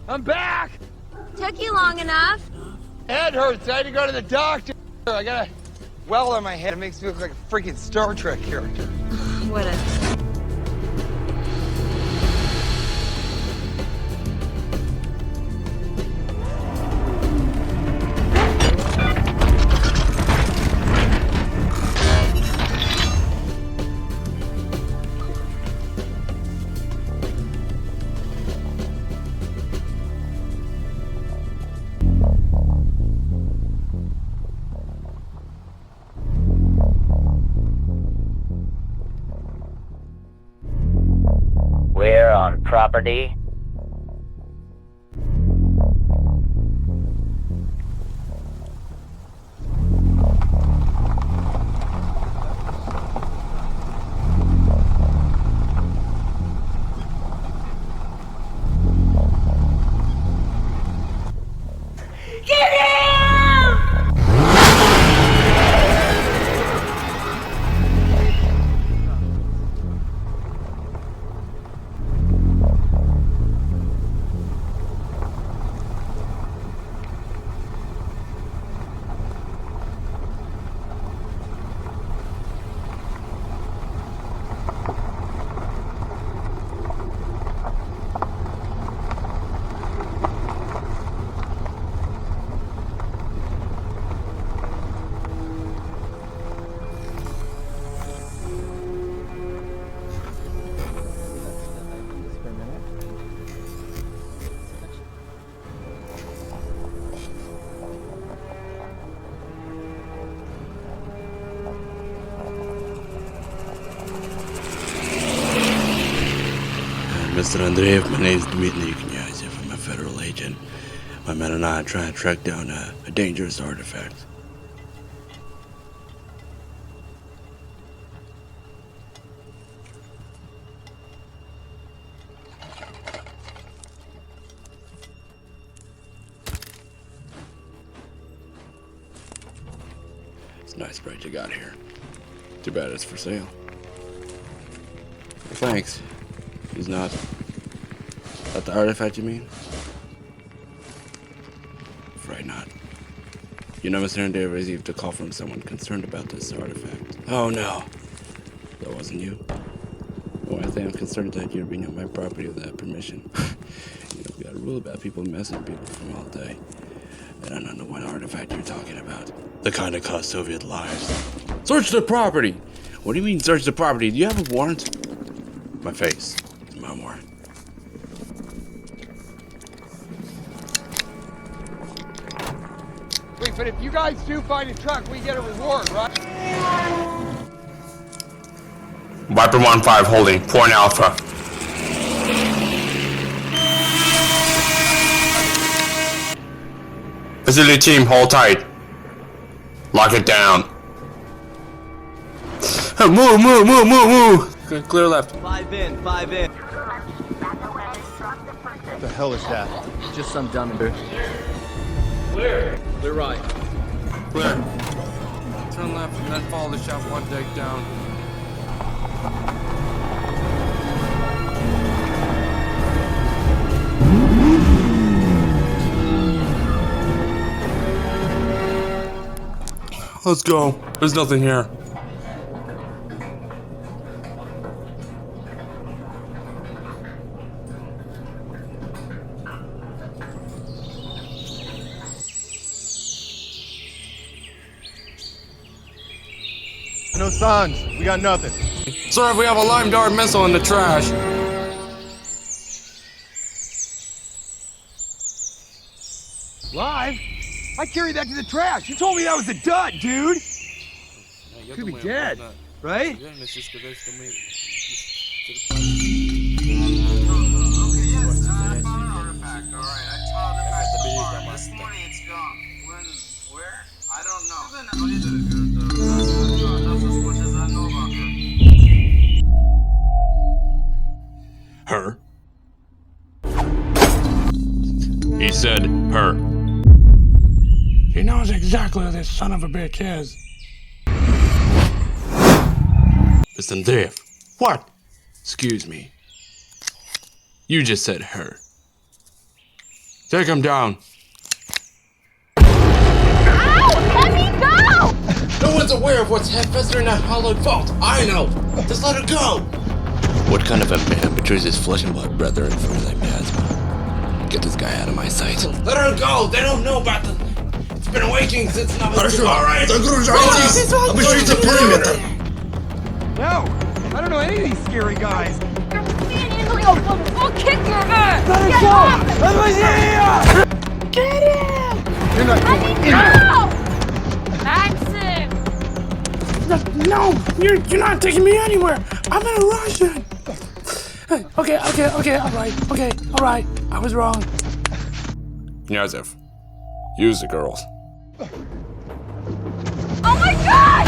I'm back! Took you long enough. Head hurts. I had to go to the doctor. I got a well on my head. It makes me look like a freaking Star Trek character. What a... We're on property. Mr. Andreev, my name is Dmitry Knyazov. I'm a federal agent. My men and I are trying to track down a dangerous artifact. It's a nice Bret you got here. Too bad it's for sale. Well, thanks. He's not. Not the artifact, you mean? Afraid not. You know, Mr. Andreev received a call from someone concerned about this artifact. Oh no! That wasn't you. Oh, I think I'm concerned that you're being on my property without permission. You know, we got a rule about people messing with people from all day. And I don't know what artifact you're talking about. The kind that cost Soviet lives. Search the property! What do you mean, search the property? Do you have a warrant? My face. My warrant. Wait, but if you guys do find a truck, we get a reward, right? Viper 1-5 holding. Point Alpha. Facility team, hold tight. Lock it down. Move, move, move, move, move. Clear left. 5 in, 5 in. What the hell is that? Just some dumb dude. Clear. Clear right. Clear. Turn left and then follow the shaft one deck down. Let's go. There's nothing here. No signs. We got nothing. Sir, we have a lime dart missile in the trash. Live? I carried that to the trash. You told me that was a dud, dude. Could be dead, right? Her? He said her. He knows exactly who this son of a bitch is. Mr. Andreev. What? Excuse me. You just said her. Take him down. Ow! Let me go! No one's aware of what's festering in that hollowed vault. I know. Just let her go. What kind of a man betrays his flesh and blood brethren for his miasma? Get this guy out of my sight. Let her go. They don't know about the... It's been waiting since... Хорошо. All right. Загружайтесь. Обыщите периметр. No, I don't know any of these scary guys. I'll kick your ass! Let Get go! off! Let me see you! Get him! You're not Let me going go! Maxim! No, you're not taking me anywhere. I'm in a Russian. Okay, all right. I was wrong. Knyazov, use the girls. Oh my god!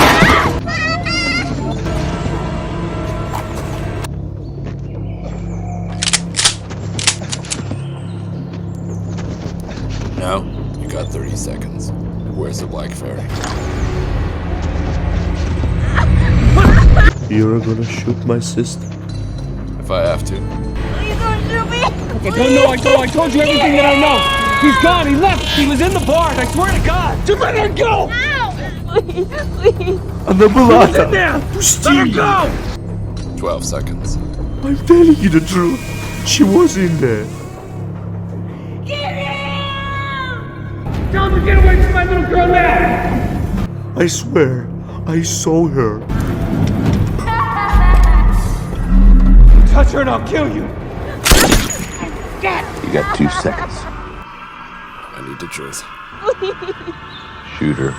No, you got 30 seconds. Where's the Black Fairy? You're gonna shoot my sister? If I have to. Please don't shoot me! I don't know, I told you everything that I know. He's gone, he left, he was in the barn, I swear to God. Just let her go! Ow! Please. Она была Sit там. there! Let her go! 12 seconds. I'm telling you the truth. She was in there. Tell him to get away from my little girl now! I swear, I saw her. Touch her and I'll kill you! You got 2 seconds. I need the truth. Shoot her.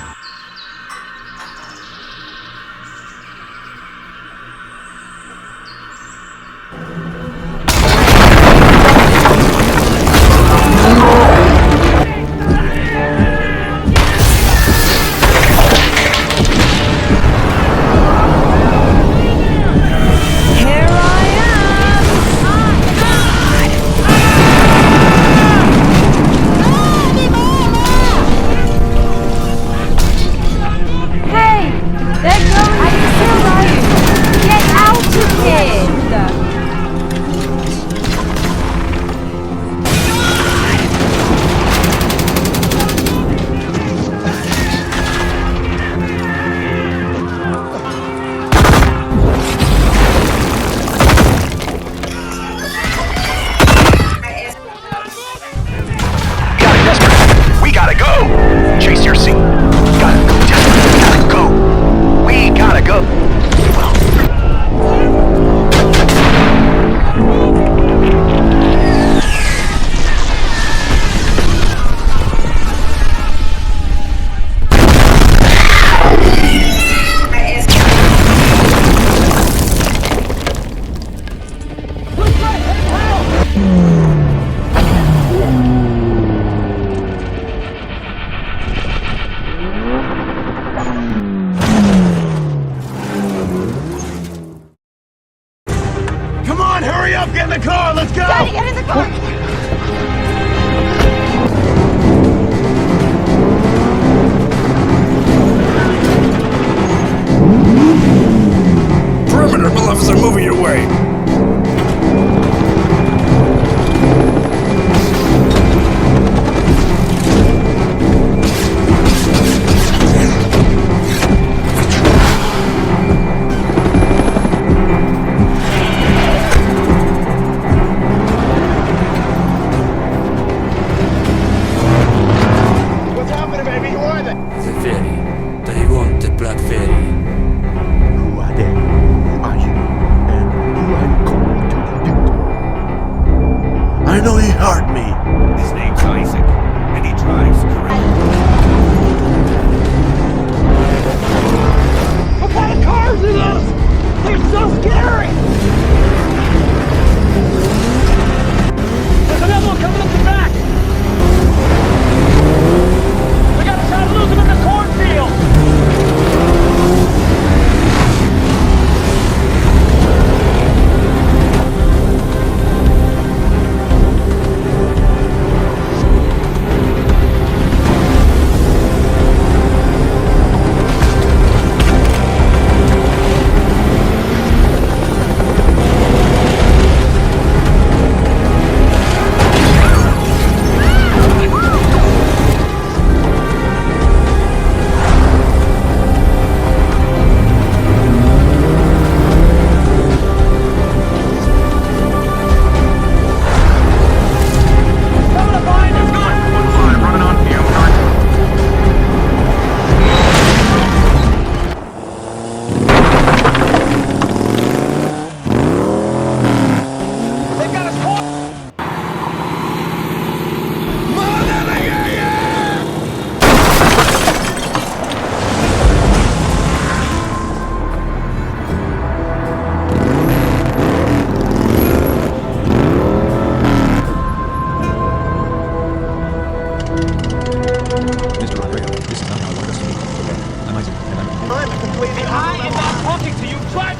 talking to you. Try.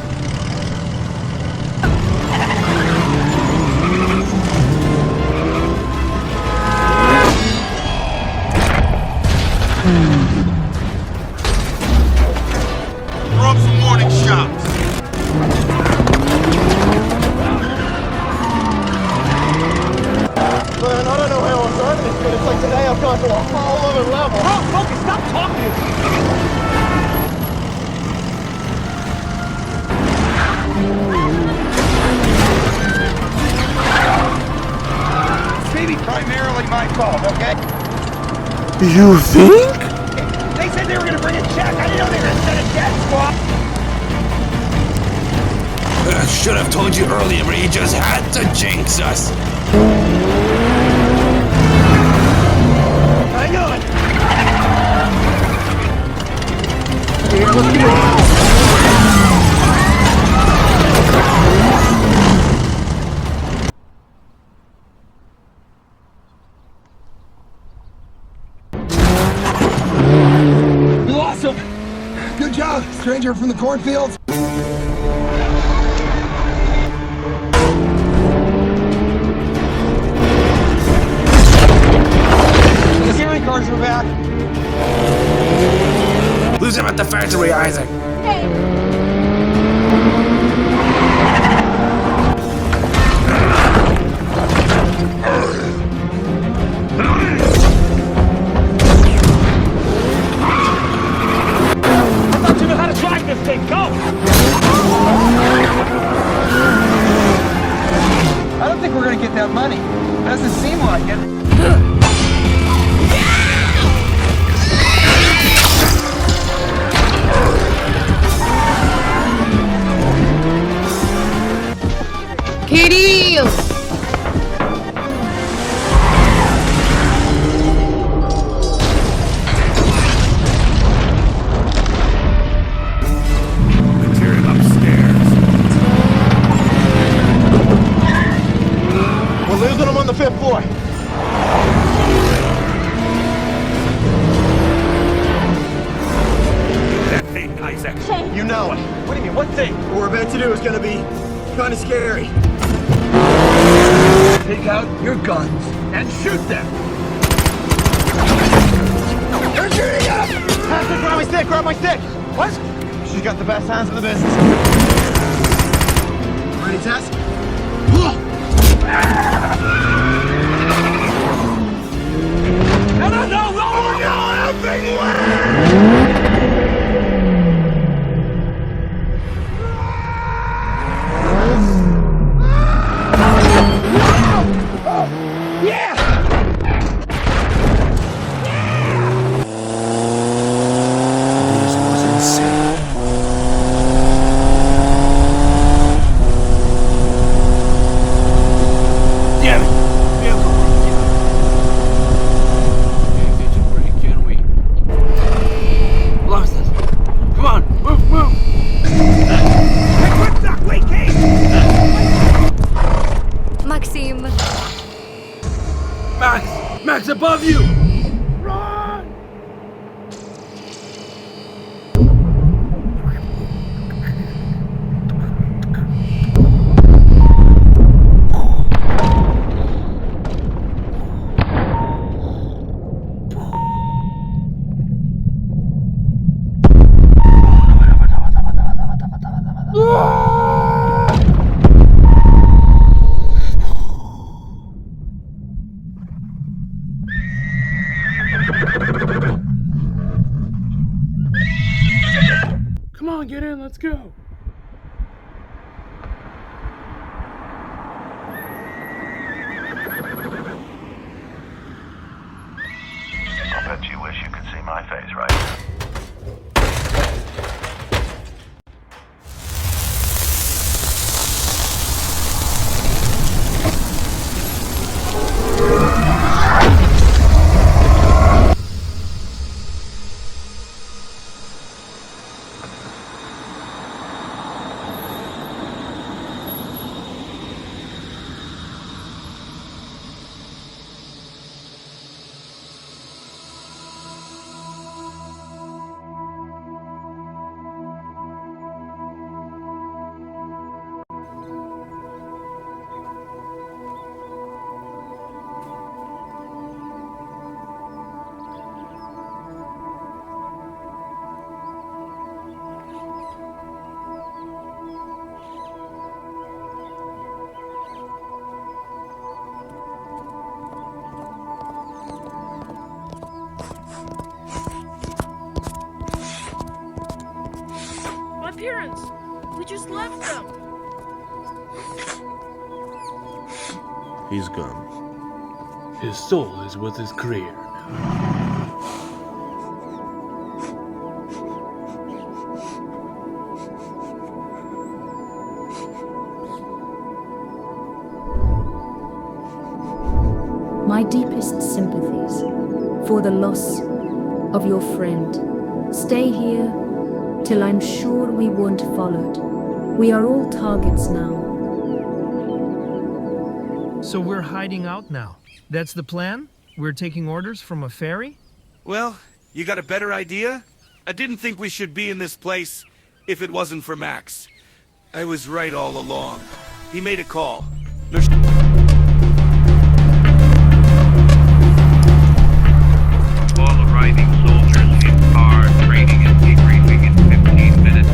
Throw up some warning shots. Man, I don't know how I'm driving this, but it's like today I've gone to a whole other level. Bro, focus. Stop talking. It's maybe primarily my fault, okay? You think? They said they were gonna bring a check. I didn't know they were gonna send a death squad. I should have told you earlier, but you just had to jinx us. Hang on. Here, let's get it. We lost him. Good job, stranger from the cornfields. The security cars are back. Lose him at the factory, Isaac. I thought you knew how to drive this thing. Go. I don't think we're gonna get that money. Doesn't seem like it. Kirill! Material upstairs. We're losing them on the 5th floor. That thing, Isaac. You know it. What do you mean? What thing? What we're about to do is gonna be kind of scary. Take out your guns and shoot them. They're shooting us! Patrick, grab my stick, grab my stick! What? She's got the best hands in the business. Ready, Tess? No, no, no, no! Oh, no, everywhere! This was insane. Damn it! Can't get you break, can we? Lost us. Come on, move, move! Maxim! Max! Max, above you! Come on, get in, let's go. I bet you wish you could see my face right now. My parents! We just left them! He's gone. His soul is with his creator now. My deepest sympathies for the loss of your friend. Stay here till I'm sure we weren't followed. We are all targets now. So we're hiding out now. That's the plan? We're taking orders from a ferry? Well, you got a better idea? I didn't think we should be in this place if it wasn't for Max. I was right all along. He made a call. All arriving soldiers in car, training and debriefing in 15 minutes.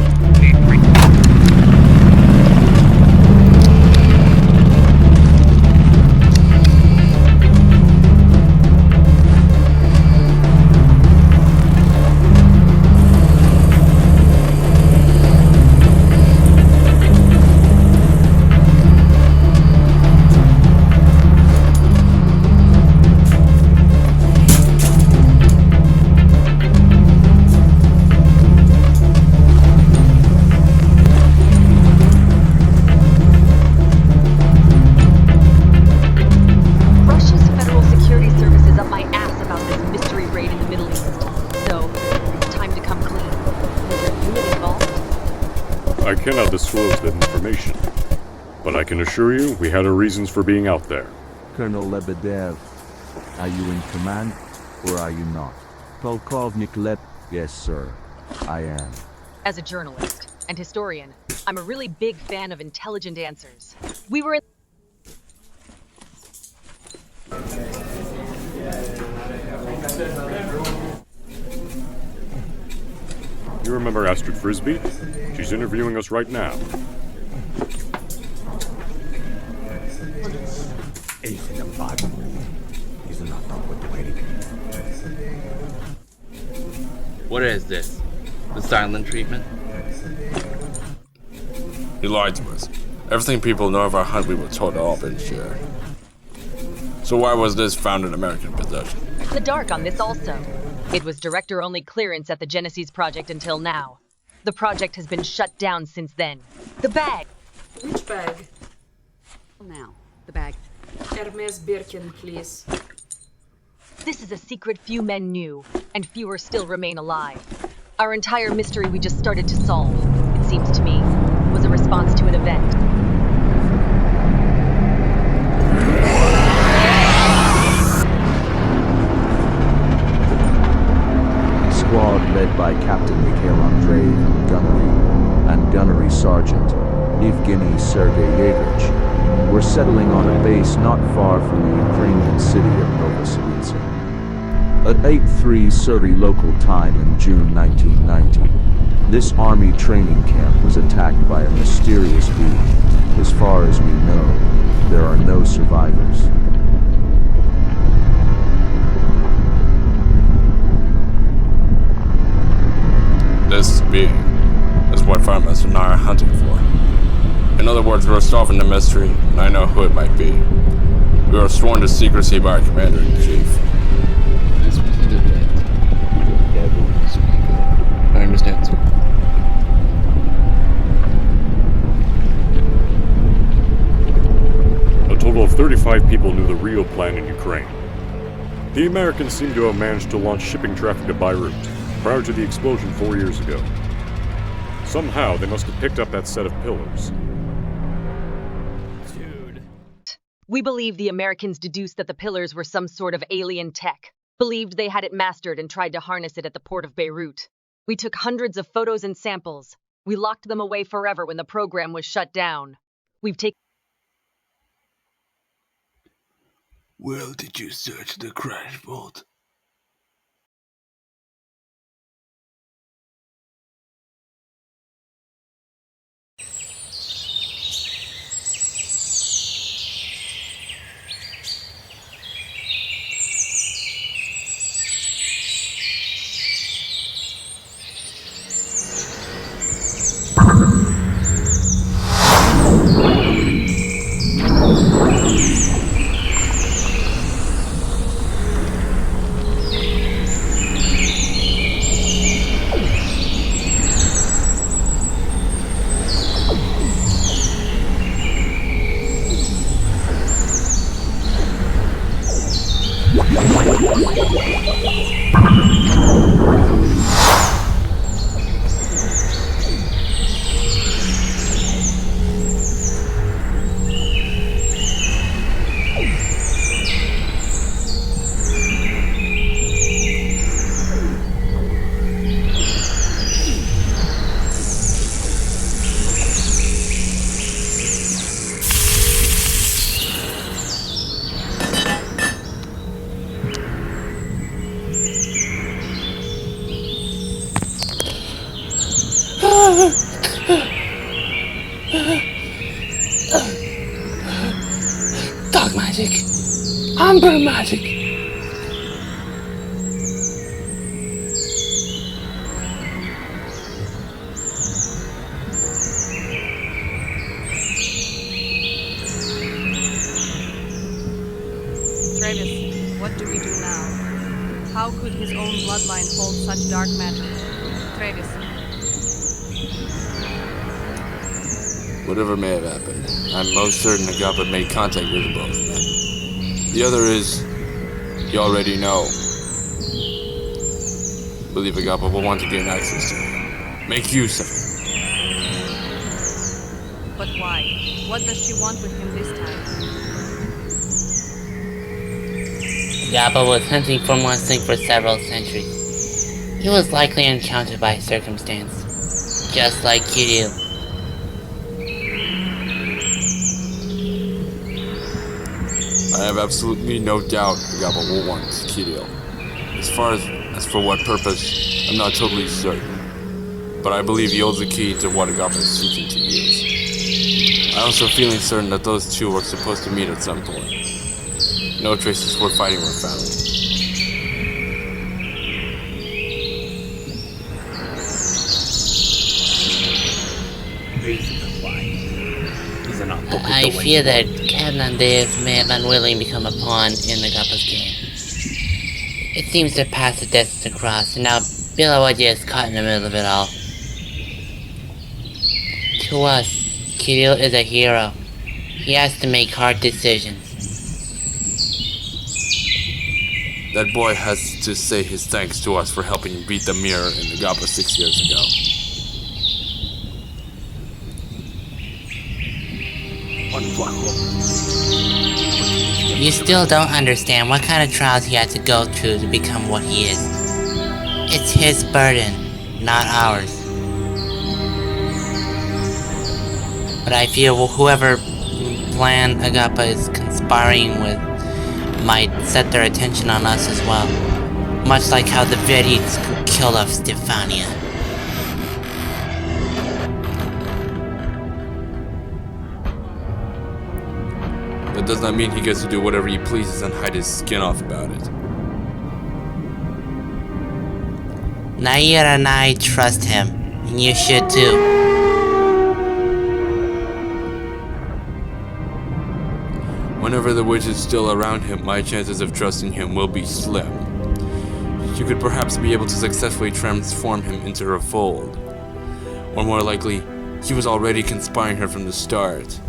I cannot disclose that information, but I can assure you we had our reasons for being out there. Colonel Lebedev, are you in command, or are you not? Polkovnik Leb... Yes, sir, I am. As a journalist and historian, I'm a really big fan of intelligent answers. We were in... You remember Astrid Frisbee? She's interviewing us right now. What is this? The silent treatment? He lied to us. Everything people know of our hunt we were told to all been shared. So why was this found in American possession? The dark on this also. It was director-only clearance at the Genisys project until now. The project has been shut down since then. The bag! Which bag? Now, the bag. Hermes Birkin, please. This is a secret few men knew, and fewer still remain alive. Our entire mystery we just started to solve, it seems to me, was a response to an event. Squad led by Captain Kirill Andreev and Gunnery Sergeant Evgeny Sergeyevich were settling on a base not far from the Ukrainian city of Novosibirsk. At 8:30 local time in June 1990, this army training camp was attacked by a mysterious being. As far as we know, there are no survivors. This being is what farmers and I are hunting for. In other words, we're solving the mystery, and I know who it might be. We were sworn to secrecy by our commander-in-chief. This was the event. I understand, sir. A total of 35 people knew the real plan in Ukraine. The Americans seem to have managed to launch shipping traffic to Beirut prior to the explosion 4 years ago. Somehow, they must have picked up that set of pillars. We believe the Americans deduced that the pillars were some sort of alien tech, believed they had it mastered and tried to harness it at the port of Beirut. We took hundreds of photos and samples. We locked them away forever when the program was shut down. We've taken... Well, did you search the crash vault? Dark magic. Umbra magic. Travis, what do we do now? How could his own bloodline hold such dark magic? Travis. Whatever may have happened, I'm most certain Agapa made contact with both men. The other is, you already know. I believe Agapa will want to gain access to him. Make use of him. But why? What does she want with him this time? Agapa was hunting for Mustang for several centuries. He was likely encountered by circumstance, just like Kirill. I have absolutely no doubt Agapa will want Kirill. As for what purpose, I'm not totally certain. But I believe he holds the key to what Agapa is seeking to use. I'm also feeling certain that those two were supposed to meet at some point. No traces for fighting were found. I fear that Captain Andreev may have unwillingly become a pawn in Agapa's game. It seems their paths are destined to cross, and now Bilawadia is caught in the middle of it all. To us, Kirill is a hero. He has to make hard decisions. That boy has to say his thanks to us for helping beat the mirror in Agapa 6 years ago. You still don't understand what kind of trials he had to go through to become what he is. It's his burden, not ours. But I feel whoever plan Agapa is conspiring with might set their attention on us as well. Much like how the Verids killed off Stefania. That does not mean he gets to do whatever he pleases and hide his skin off about it. Nair and I trust him, and you should too. Whenever the witch is still around him, my chances of trusting him will be slim. You could perhaps be able to successfully transform him into her fold. Or more likely, he was already conspiring her from the start.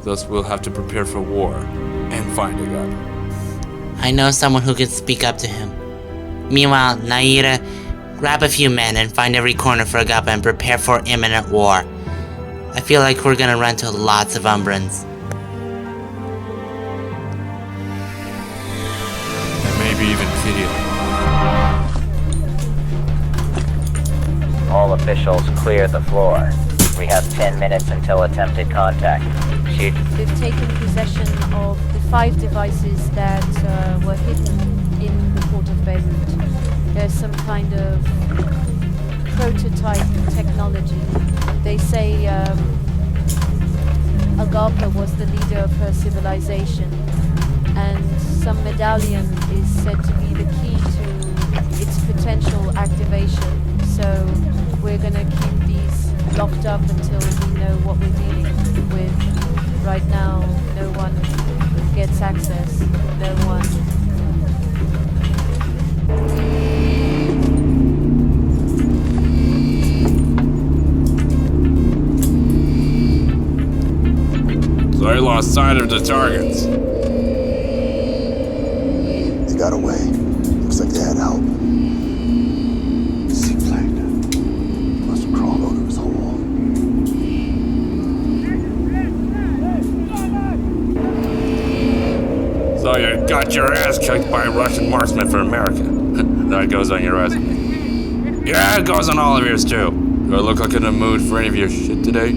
Thus, we'll have to prepare for war and find Agapa. I know someone who can speak up to him. Meanwhile, Naira, grab a few men and find every corner for Agapa and prepare for imminent war. I feel like we're gonna run into lots of Umbrans. And maybe even Kirill. All officials clear the floor. We have 10 minutes until attempted contact. Shoot. They've taken possession of the 5 devices that were hidden in the port of Beirut. There's some kind of prototype technology. They say Agapa was the leader of her civilization, and some medallion is said to be the key to its potential activation. So we're gonna keep these locked up until we know what we're dealing with. Right now, no one gets access. No one. So I lost sight of the targets. They got away. Looks like they had help. Seaplane. Must have crawled out of his hole. So you got your ass kicked by a Russian marksman for America. That goes on your resume. Yeah, it goes on all of yours too. Do I look like in a mood for any of your shit today?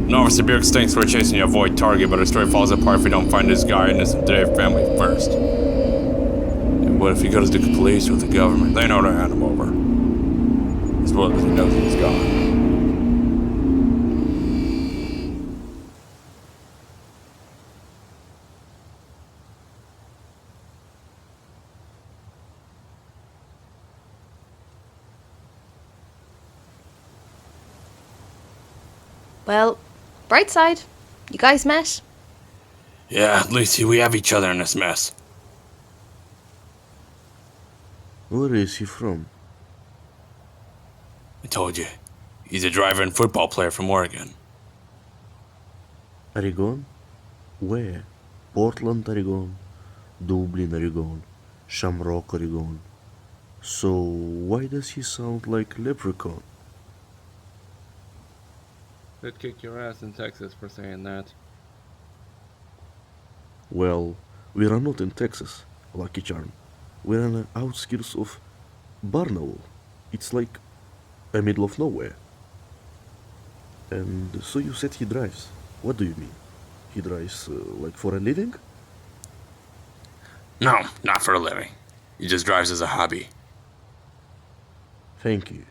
Novosibirsk thinks we're chasing a avoid target, but our story falls apart if we don't find this guy and his entire family first. And what if he goes to the police or the government? They know to hand him over. As well as he knows he's gone. Well, bright side, you guys met. Yeah, at least we have each other in this mess. Where is he from? I told you. He's a driver and football player from Oregon. Oregon? Where? Portland, Oregon. Dublin, Oregon. Shamrock, Oregon. So, why does he sound like Leprechaun? They'd kick your ass in Texas for saying that. Well, we are not in Texas, Lucky Charm. We're on the outskirts of Barnaul. It's like a middle of nowhere. And so you said he drives. What do you mean? He drives like for a living? No, not for a living. He just drives as a hobby. Thank you.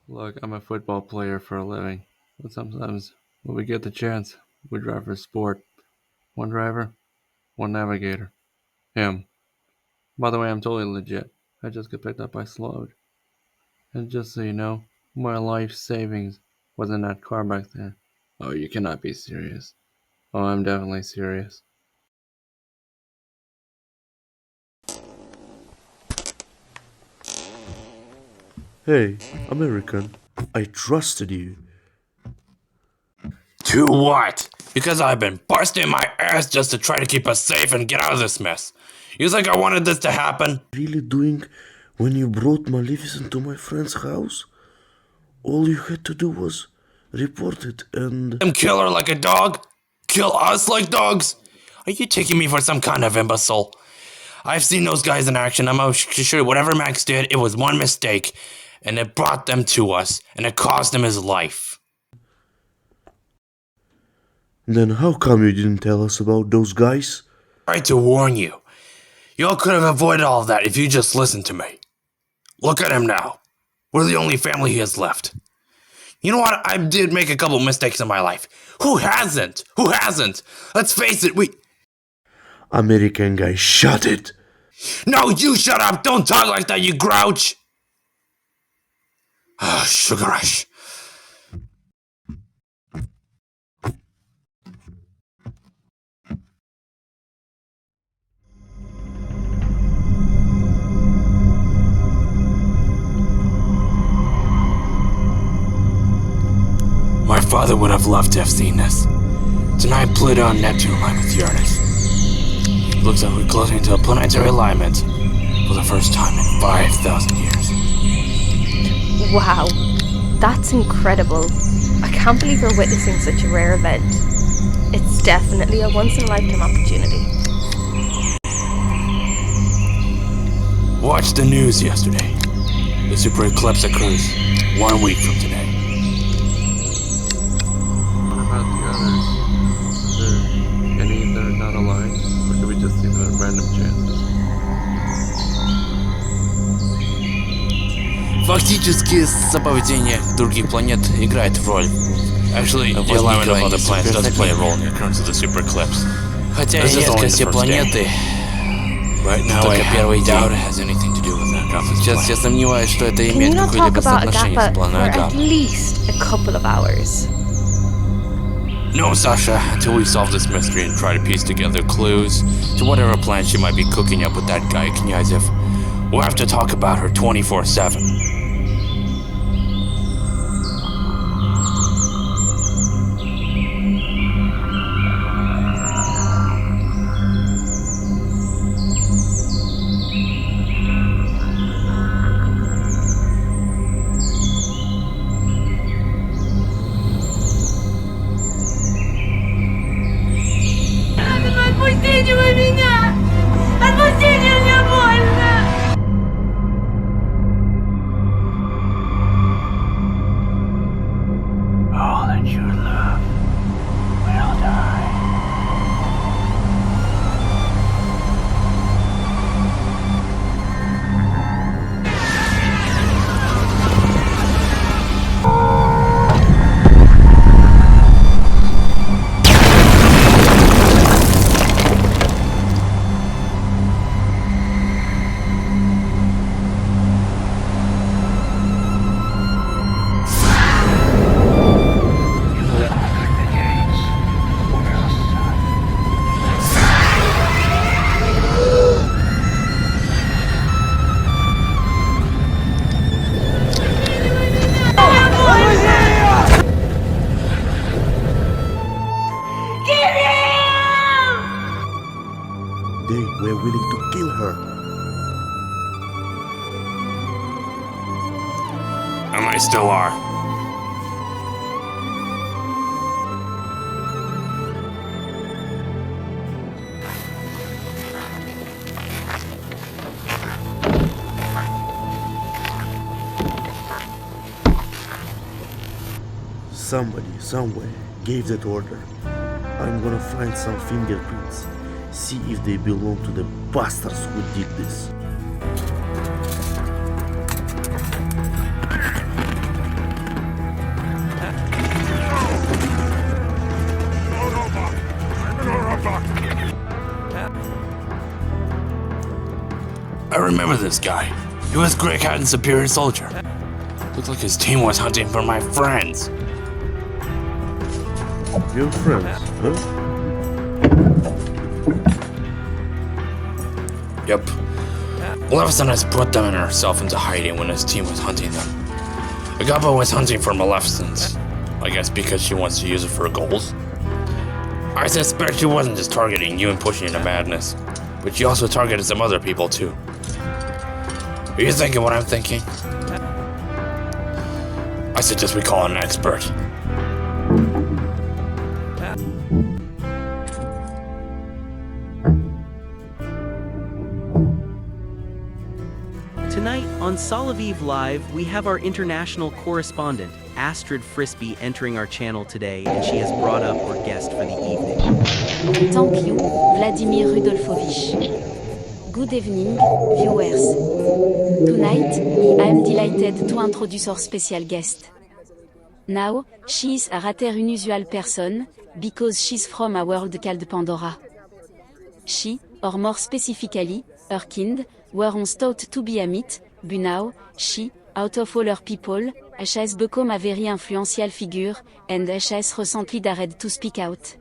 Look, I'm a football player for a living, but sometimes when we get the chance, we drive for sport. One driver, one navigator. Him. By the way, I'm totally legit. I just got picked up by Slode. And just so you know, my life savings was in that car back there. Oh, you cannot be serious. Oh, I'm definitely serious. Hey, American, I trusted you. To what? Because I've been busting my ass just to try to keep us safe and get out of this mess. You think I wanted this to happen? Really doing when you brought Maleficent to my friend's house? All you had to do was report it and... Kill her like a dog? Kill us like dogs? Are you taking me for some kind of imbecile? I've seen those guys in action. I'm sure whatever Max did, it was one mistake. And it brought them to us. And it cost him his life. Then how come you didn't tell us about those guys? I tried to warn you. Y'all could have avoided all of that if you just listened to me. Look at him now. We're the only family he has left. You know what? I did make a couple mistakes in my life. Who hasn't? Who hasn't? Let's face it, we... American guy, shut it! No, you shut up! Don't talk like that, you grouch! Ah, sugar rush. My father would have loved to have seen this. Tonight, Pluto and Neptune align with Uranus. It looks like we're closing to a planetary alignment for the first time in 5,000 years. Wow, that's incredible. I can't believe we're witnessing such a rare event. It's definitely a once-in-a-lifetime opportunity. Watched the news yesterday. The super eclipse occurs 1 week from today. What about the others? Are there any that are not aligned? Or do we just see them at random chances? Фактически, совпадение других планет играет роль. Actually, the alignment of other planets does play a role in the occurrence of the super eclipse. Хотя редко все планеты, Right now, I doubt it has anything to do with that. Я сомневаюсь, что это Can you имеет not какое-либо talk about соотношение с Agapa планом for at Агапы? least a couple of hours? No, Sasha, until we solve this mystery and try to piece together clues to whatever plan she might be cooking up with that guy Knyazov, we'll have to talk about her 24/7. Отпустите вы меня! Отпустите, мне больно! All that you love will die. They were willing to kill her. And they still are. Somebody, somewhere, gave that order. I'm gonna find some fingerprints. See if they belong to the bastards who did this. I remember this guy. He was Grey-Cat and Superior Soldier. Looked like his team was hunting for my friends. Your friends, huh? Yep. Maleficent has put them and herself into hiding when his team was hunting them. Agapa was hunting for Maleficent. I guess because she wants to use it for gold. I suspect she wasn't just targeting you and pushing you to madness, but she also targeted some other people too. Are you thinking what I'm thinking? I suggest we call an expert. Tonight on Soliviv Live, we have our international correspondent, Astrid Frisby, entering our channel today, and she has brought up our guest for the evening. Thank you, Vladimir Rudolfovich. Good evening, viewers. Tonight, I am delighted to introduce our special guest. Now, she is a rather unusual person, because she's from a world called Pandora. She, or more specifically, her kind, were once thought to be a myth, but now, she, out of all her people, has become a very influential figure, and has recently dared to speak out.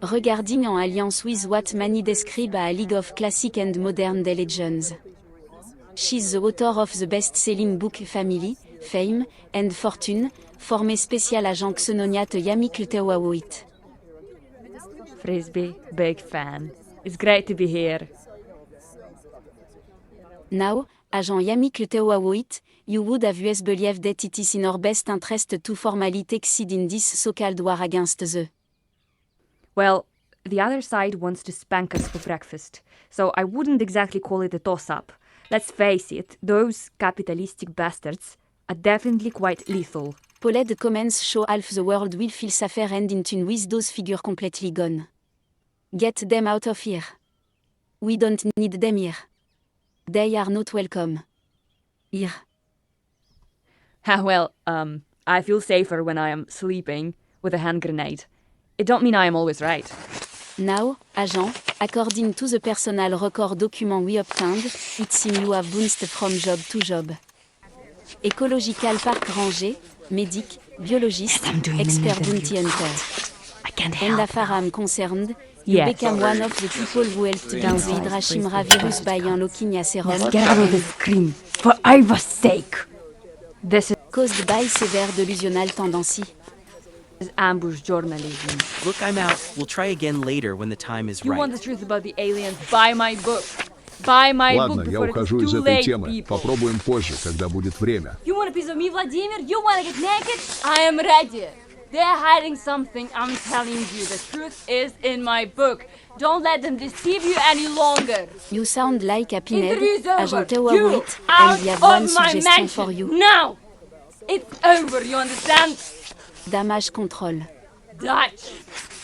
Regarding en alliance with what many describe a league of classic and modern day legends. She's the author of the best-selling book Family, Fame, and Fortune, formé spécial agent Xenoniat Yamik Tewawoit. Frisby, big fan. It's great to be here. Now, agent Yamik Tewawoit, you would have us believe that it is in our best interest to formally exceed in this so-called war against the. Well, the other side wants to spank us for breakfast, so I wouldn't exactly call it a toss-up. Let's face it, those capitalistic bastards are definitely quite lethal. Poled comments show half the world will feel safer and in tune with those figures completely gone. Get them out of here. We don't need them here. They are not welcome. Here. Well, I feel safer when I am sleeping with a hand grenade. It don't mean I am always right. Now, agent, according to the personal record document we obtained, it seems you have bounced from job to job. Ecological park ranger, medic, biologist, expert bounty hunter. And as far I'm concerned, you became one of the people who helped beat the Hydrashimra virus by unlocking a serum. Get out of the screen, for Iva's sake! This is caused by severe delusional tendency. ambush journalism. Look, I'm out. We'll try again later when the time is You right. want the truth about the aliens? Buy my book. Buy my Ладно, book я before ухожу it's из too этой late, темы. people. Попробуем позже, когда будет время. You want a piece of me, Vladimir? You want to get naked? I am ready. They're hiding something, I'm telling you. The truth is in my book. Don't let them deceive you any longer. You sound like a pinhead, Interview's over. agent You Wait, out and we have of one my suggestion mansion. for you. Now! It's over, you understand? Damage control. Dutch!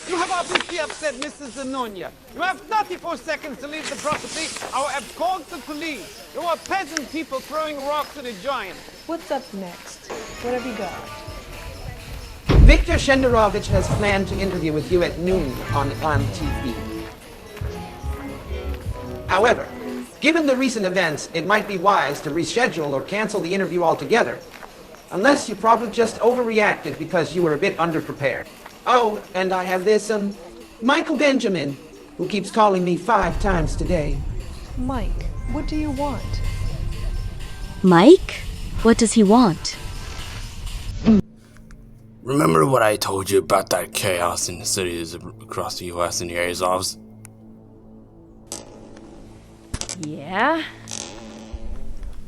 You have obviously upset Mrs. Zanonia. You have 34 seconds to leave the property, or I've called the police. You are peasant people throwing rocks at a giant. What's up next? What have you got? Viktor Shenderovich has planned to interview with you at noon on TV. However, given the recent events, it might be wise to reschedule or cancel the interview altogether. Unless you probably just overreacted because you were a bit underprepared. Oh, and I have this, Michael Benjamin, who keeps calling me 5 times today. Mike, what do you want? Mike? What does he want? Remember what I told you about that chaos in the cities across the US and the Azovs? Yeah?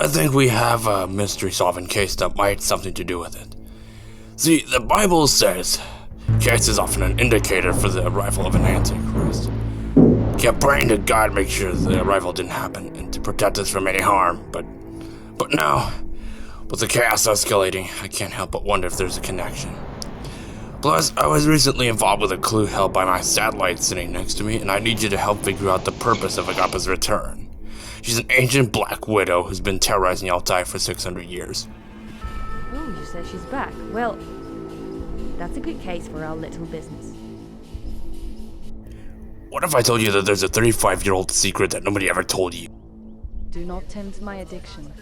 I think we have a mystery-solving case that might have something to do with it. See, the Bible says case is often an indicator for the arrival of an Antichrist. Kept praying to God to make sure the arrival didn't happen and to protect us from any harm, but now, with the chaos escalating, I can't help but wonder if there's a connection. Plus, I was recently involved with a clue held by my satellite sitting next to me, and I need you to help figure out the purpose of Agapa's return. She's an ancient black widow who's been terrorizing Altai for 600 years. Oh, you say she's back. Well, that's a good case for our little business. What if I told you that there's a 35-year-old secret that nobody ever told you? Do not tempt my addiction.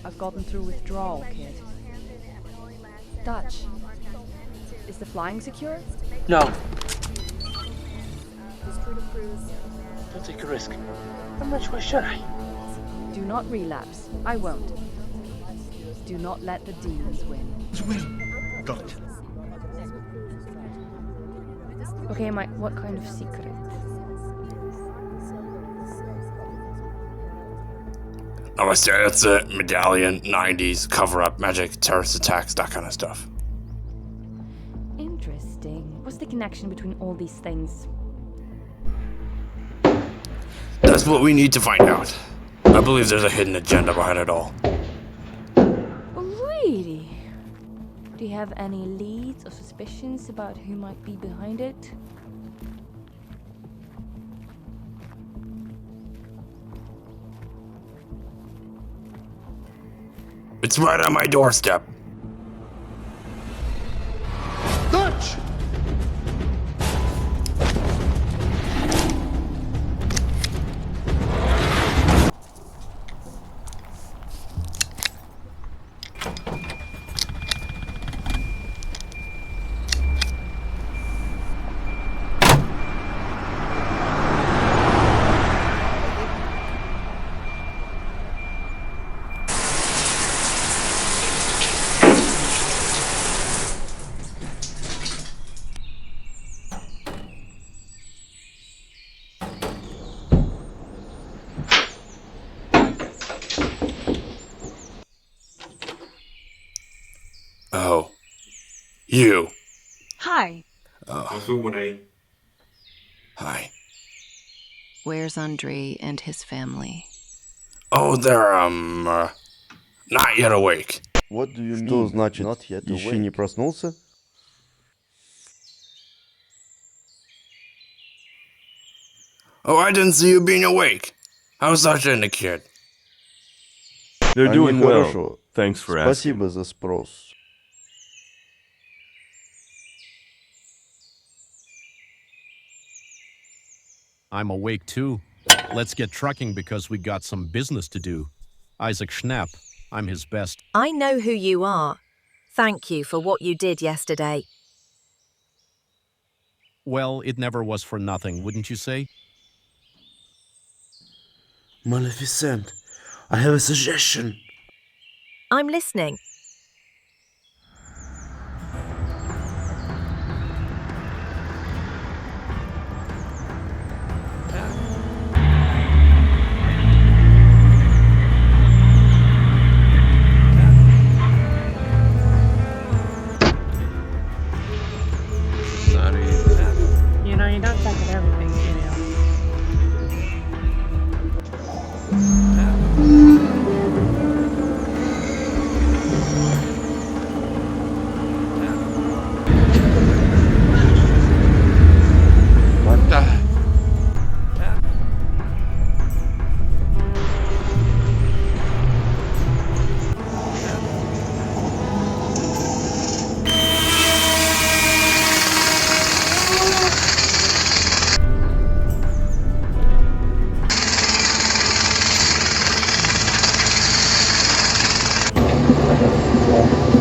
I've gotten through withdrawal, kid. Dutch, is the flying secure? No. Don't take a risk. How much why should I? Do not relapse. I won't. Do not let the demons win. Doctor. Okay, Mike, what kind of secret? Namaste, that's it. Medallion, 90s, cover-up, magic, terrorist attacks, that kind of stuff. Interesting. What's the connection between all these things? That's what we need to find out. I believe there's a hidden agenda behind it all. Really? Do you have any leads or suspicions about who might be behind it? It's right on my doorstep. Dutch! Oh. You. Hi. Oh. Hi. Where's Andrei and his family? Oh, they're, not yet awake. What do you mean? Что значит not yet еще не проснулся? Oh, I didn't see you being awake. How's Sasha and the kid? They're Они doing well. хорошо. Thanks for asking. Спасибо за спрос. I'm awake too. Let's get trucking because we got some business to do. Isaac Schnapp, I'm his best. I know who you are. Thank you for what you did yesterday. Well, it never was for nothing, wouldn't you say? Maleficent, I have a suggestion. I'm listening. You know, you don't suck at everything, Kirill. What the?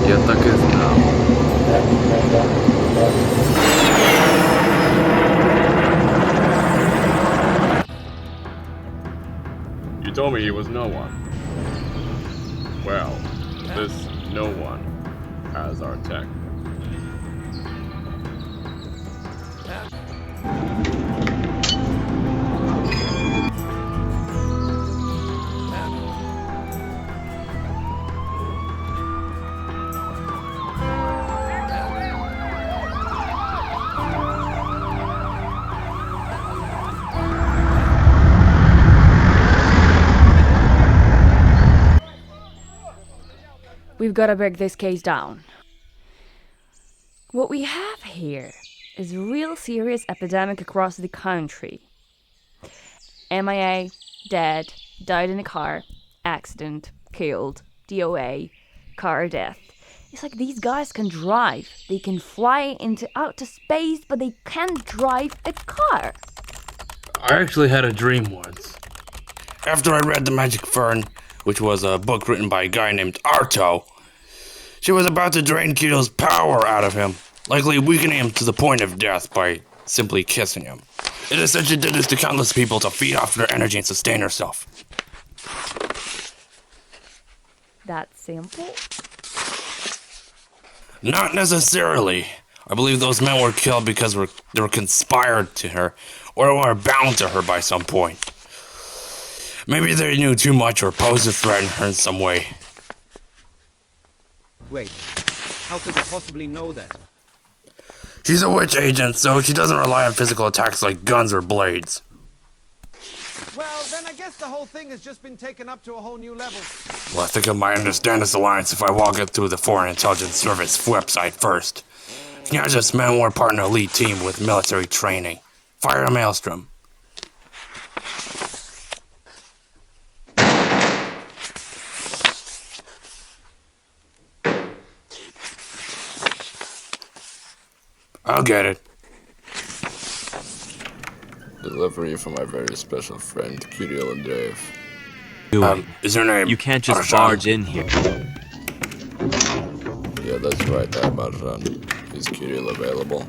Я так и знал. You told me he was no one. Well, this no one has our tech. We've got to break this case down. What we have here is a real serious epidemic across the country. MIA, dead, died in a car, accident, killed, DOA, car death. It's like these guys can drive. They can fly into outer space, but they can't drive a car. I actually had a dream once. After I read The Magic Fern, which was a book written by a guy named Arto, she was about to drain Kirill's power out of him, likely weakening him to the point of death by simply kissing him. It essentially did this to countless people to feed off their energy and sustain herself. That simple? Not necessarily. I believe those men were killed because they were conspired to her, or were bound to her by some point. Maybe they knew too much or posed a threat in her in some way. Wait, how could you possibly know that? She's a witch agent, so she doesn't rely on physical attacks like guns or blades. Well, then I guess the whole thing has just been taken up to a whole new level. Well, I think I might understand this alliance if I walk it through the Foreign Intelligence Service website first. Knyazev's men were part of an elite team with military training. Fire a maelstrom. I'll get it. Delivery from my very special friend, Kirill Andreev. Is your name? You can't just Artem? barge in here. Yeah, that's right, I'm Artem. Is Kirill available?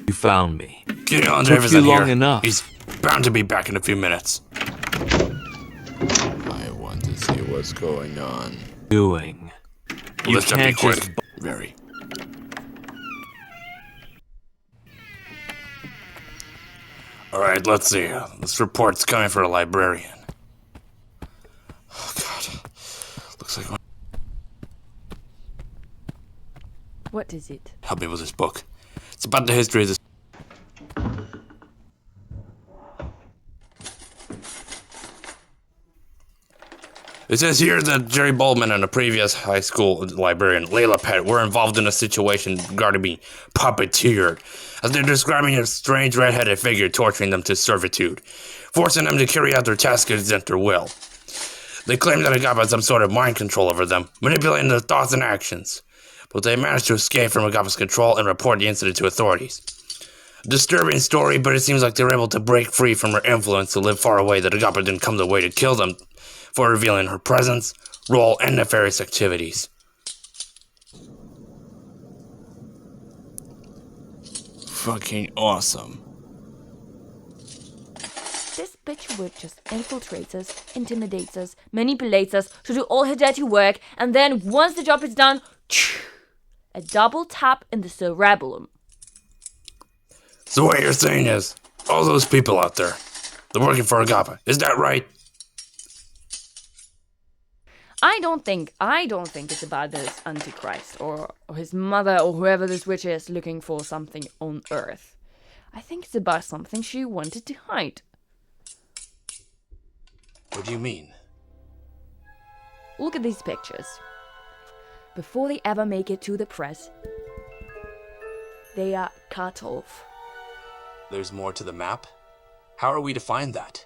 You found me. Kirill Andreev Took is you in long here. enough. He's bound to be back in a few minutes. I want to see what's going on. Doing. You Let's can't be quick. just... Very. Alright, let's see. This report's coming for a librarian. Oh, God. Looks like... What is it? Help me with this book. It's about the history of this... It says here that Jerry Baldwin and a previous high school librarian, Layla Pett, were involved in a situation regarding being puppeteered, as they're describing a strange red-headed figure torturing them to servitude, forcing them to carry out their tasks against their will. They claim that Agapa had some sort of mind control over them, manipulating their thoughts and actions, but they managed to escape from Agapa's control and report the incident to authorities. Disturbing story, but it seems like they were able to break free from her influence to live far away, that Agapa didn't come the way to kill them for revealing her presence, role, and nefarious activities. Fucking awesome. This bitch would just infiltrate us, intimidates us, manipulates us to do all her dirty work, and then once the job is done, a double tap in the cerebellum. So what you're saying is, all those people out there, they're working for Agapa, is that right? I don't think it's about this Antichrist or his mother or whoever this witch is looking for something on Earth. I think it's about something she wanted to hide. What do you mean? Look at these pictures. Before they ever make it to the press, they are cut off. There's more to the map? How are we to find that?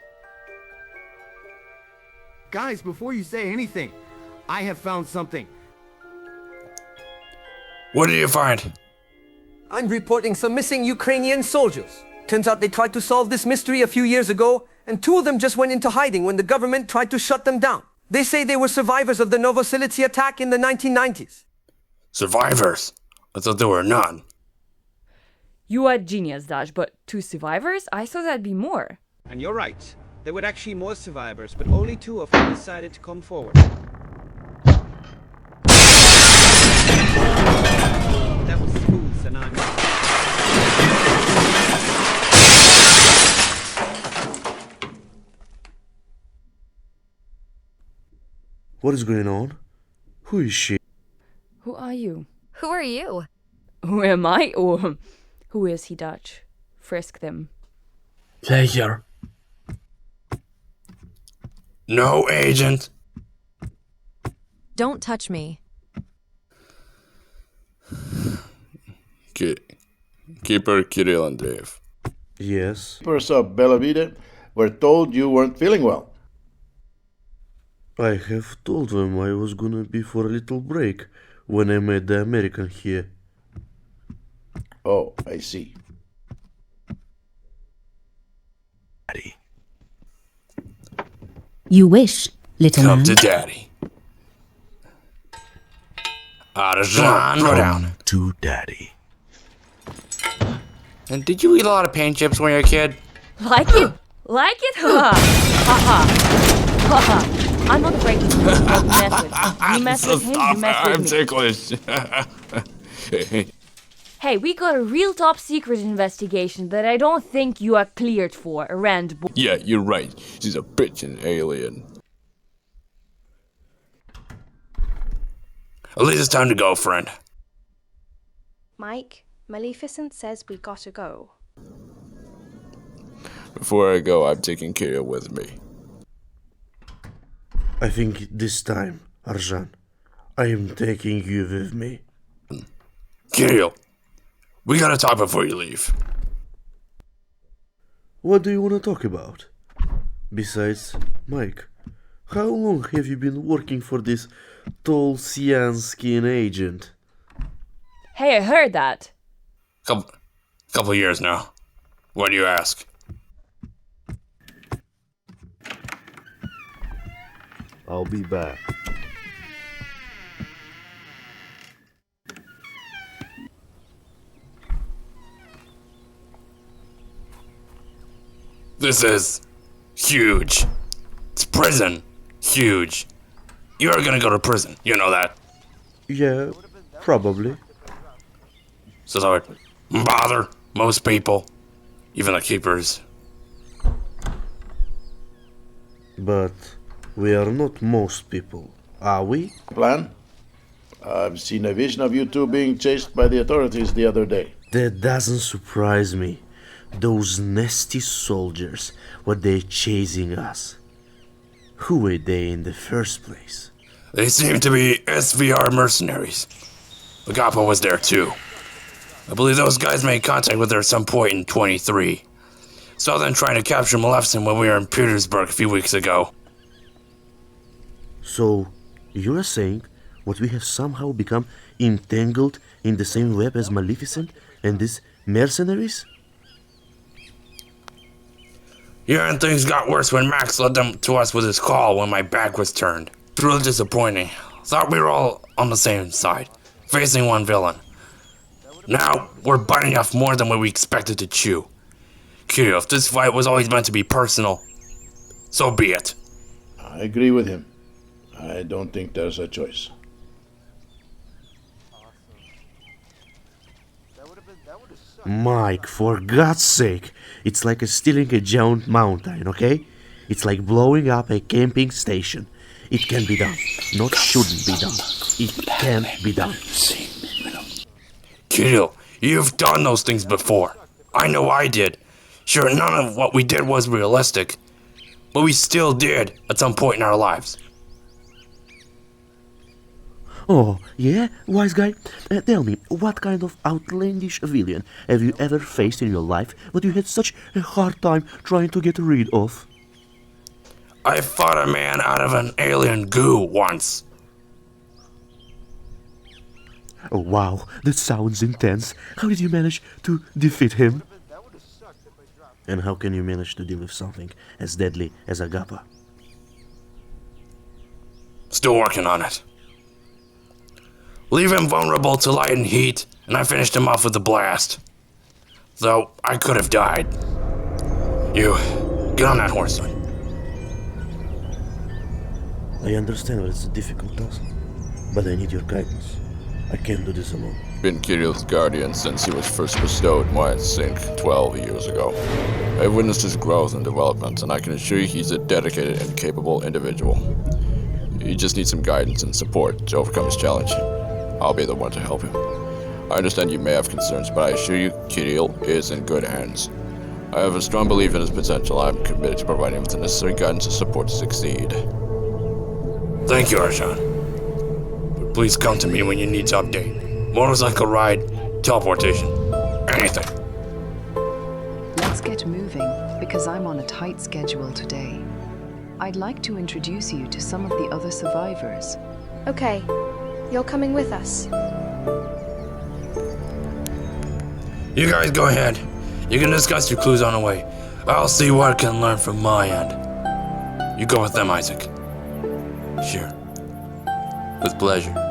Guys, before you say anything, I have found something. What did you find? I'm reporting some missing Ukrainian soldiers. Turns out they tried to solve this mystery a few years ago, and 2 of them just went into hiding when the government tried to shut them down. They say they were survivors of the Novoselice attack in the 1990s. Survivors? I thought there were none. You are a genius, Dash, but 2 survivors? I thought that'd be more. And you're right. There were actually more survivors, but only 2 of them decided to come forward. That was smooth, and I'm... What is going on? Who is she? Who are you? Who are you? Who am I? Or who is he, Dutch? Frisk them. Player. No, agent. Don't touch me. Keeper Kirill Andreev. Yes. Keepers of Belavide were told you weren't feeling well. I have told them I was gonna be for a little break when I met the American here. Oh, I see. Daddy. You wish, little Come man. to daddy. Artem, go down. To daddy. And did you eat a lot of paint chips when you were a kid? Like it? Like it? Ha ha. Ha ha. I'm not afraid to do what you mess with. You mess with him, you mess with I'm me. ticklish. Hey, we got a real top secret investigation that I don't think you are cleared for, Rand. Yeah, you're right. She's a bitch and an alien. At least it's time to go, friend. Mike, Maleficent says we gotta go. Before I go, I'm taking Kirill with me. I think this time, Arjan, I am taking you with me. Kirill, we gotta talk before you leave. What do you want to talk about? Besides, Mike, how long have you been working for this tall Sianskin agent? Hey, I heard that. Couple years now. Why do you ask? I'll be back. This is huge. It's prison. Huge. You are gonna go to prison. You know that. Yeah, probably. So that would bother most people. Even the keepers. But we are not most people, are we? Plan? I've seen a vision of you 2 being chased by the authorities the other day. That doesn't surprise me. Those nasty soldiers, what they chasing us. Who were they in the first place? They seem to be SVR mercenaries. Agapa was there too. I believe those guys made contact with her at some point in 23. Saw them trying to capture Maleficent when we were in Petersburg a few weeks ago. So, you are saying what we have somehow become entangled in the same web as Maleficent and these mercenaries? Yeah, and things got worse when Max led them to us with his call when my back was turned. It's really disappointing. Thought we were all on the same side, facing one villain. Now, we're biting off more than what we expected to chew. Kirill, if this fight was always meant to be personal, so be it. I agree with him. I don't think there's a choice. Mike, for God's sake, it's like stealing a giant mountain, okay? It's like blowing up a camping station. It can be done. Not shouldn't be done. It can be done. Kirill, you've done those things before. I know I did. Sure, none of what we did was realistic, but we still did at some point in our lives. Oh, yeah? Wise guy? Tell me, what kind of outlandish villain have you ever faced in your life that you had such a hard time trying to get rid of? I fought a man out of an alien goo once. Oh, wow, that sounds intense. How did you manage to defeat him? And how can you manage to deal with something as deadly as Agapa? Still working on it. Leave him vulnerable to light and heat, and I finished him off with a blast. Though I could have died. You, get on that horse, son. I understand that it's a difficult task, but I need your guidance. I can't do this alone. Been Kirill's guardian since he was first bestowed Wyatt Sink 12 years ago. I've witnessed his growth and development, and I can assure you he's a dedicated and capable individual. He just needs some guidance and support to overcome his challenge. I'll be the one to help him. I understand you may have concerns, but I assure you Kirill is in good hands. I have a strong belief in his potential. I'm committed to providing him with the necessary guidance and support to succeed. Thank you, Arjan. But please come to me when you need to update. Motorcycle ride, teleportation, anything. Let's get moving, because I'm on a tight schedule today. I'd like to introduce you to some of the other survivors. Okay, you're coming with us. You guys go ahead. You can discuss your clues on the way. I'll see what I can learn from my end. You go with them, Isaac. Sure. With pleasure.